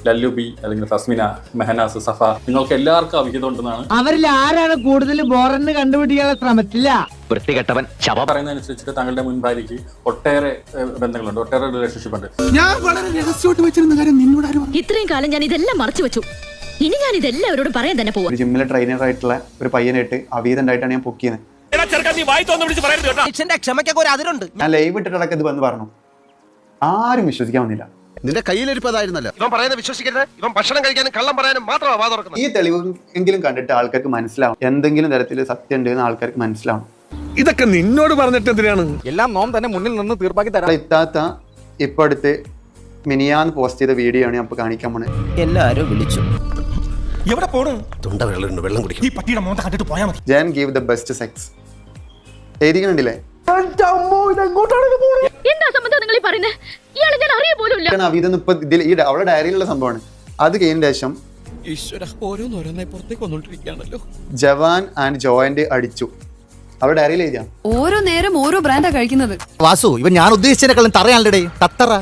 ലല്ലുബി അല്ലെങ്കിൽ ഫസ്മിന, മെഹനാസ്, സഫ, നിങ്ങൾക്ക് എല്ലാവർക്കും അവിഹിതം ഉണ്ടെന്നാണ്. അവരിൽ ആരാണ് കൂടുതൽ ബോറന്ന് കണ്ടുപിടിക്കാനുള്ള ശ്രമത്തില്ല. വൃത്തികെട്ടവൻ ശവം പറയുന്നതനുസരിച്ചിട്ട് താങ്കളുടെ മുൻ ഭാര്യയ്ക്ക് ഒട്ടേറെ ബന്ധങ്ങളുണ്ട്, ഒട്ടേറെ റിലേഷൻഷിപ്പ് ഉണ്ട്. ഞാൻ വളരെ രഹസ്യമായിട്ട് വെച്ചിരുന്ന കാര്യം നിന്നോട് ആരും ഇത്രയും കാലം ഞാൻ ഇതെല്ലാം മറച്ചു വെച്ചു. ഇനി ഞാൻ ഇതെല്ലാവരോടും പറയാൻ തന്നെ പോവാ. ഒരു ജിമ്മിലെ ട്രെയിനർ ആയിട്ടുള്ള ഒരു പയ്യനായിട്ട് അവിഹിതണ്ടായിട്ടാണ് ഞാൻ പൊക്കിയത്. ഞാൻ ലൈവ് ഇട്ടിട്ടൊക്കെ ഇത് വന്ന് പറഞ്ഞു, ആരും വിശ്വസിക്കാൻ വന്നില്ല. നിന്റെ കയ്യിലിരിപ്പതായിരുന്നല്ലോ. ഇവൻ പറയുന്നത് വിശ്വസിക്കരുത്. ഇവൻ ഭക്ഷണം കഴിക്കാനും കള്ളം പറയാനും മാത്രമാണ് വാ തുറക്കുന്നത്. ഈ തെളിവ് എങ്കിലും കണ്ടിട്ട് ആൾക്കാർക്ക് മനസ്സിലാവും, എന്തെങ്കിലും തരത്തിൽ സത്യം ഉണ്ട് എന്ന് ആൾക്കാർക്ക് മനസ്സിലാവും. ഇതൊക്കെ നിന്നോട് പറഞ്ഞിട്ട് എന്തിനാണ്? എല്ലാം നോം തന്നെ മുന്നിൽ നിന്ന് തീർപ്പാക്കി തരാം. ഇത്താത്ത ഇപ്പൊ അടുത്ത് മിനിയാന്ന് പോസ്റ്റ് ചെയ്ത വീഡിയോ ആണ് ഞാൻ ഇപ്പൊ കാണിക്കാൻ പോണത്. എല്ലാരും വിളിച്ചു. എവിടെ പോണു? തൊണ്ട വെള്ളം വെള്ളം കുടിക്കും. ഈ പട്ടിയുടെ മോന്ത കണ്ടിട്ട് പോയാൽ മതി. ജാൻ ഗീവ് ദ ബെസ്റ്റ് സെക്സ് എഴുതിക്കണ്ടില്ലേ? എന്താ സംബന്ധം നിങ്ങൾ പറയുന്നത്? ഇയാളെ ഞാൻ അറിയ പോലും ഇല്ല. അവിഹിതം ഇപ്പൊ ഇതിൽ ഈ അവളുടെ ഡയറിയിലുള്ള സംഭവമാണ്. അത് കഴിഞ്ഞ ശേഷം ജവാൻ ആൻഡ് ജോയിന്റ് അടിച്ചു. അവളുടെ ഡയറിയിൽ എഴുതിയാ ഓരോ നേരം ഓരോ ബ്രാൻഡാ കഴിക്കുന്നത്. വാസു, ഇവൻ ഞാൻ ഉദ്ദേശിച്ചതിനെക്കാളും തറയാണല്ലേ തത്തറ.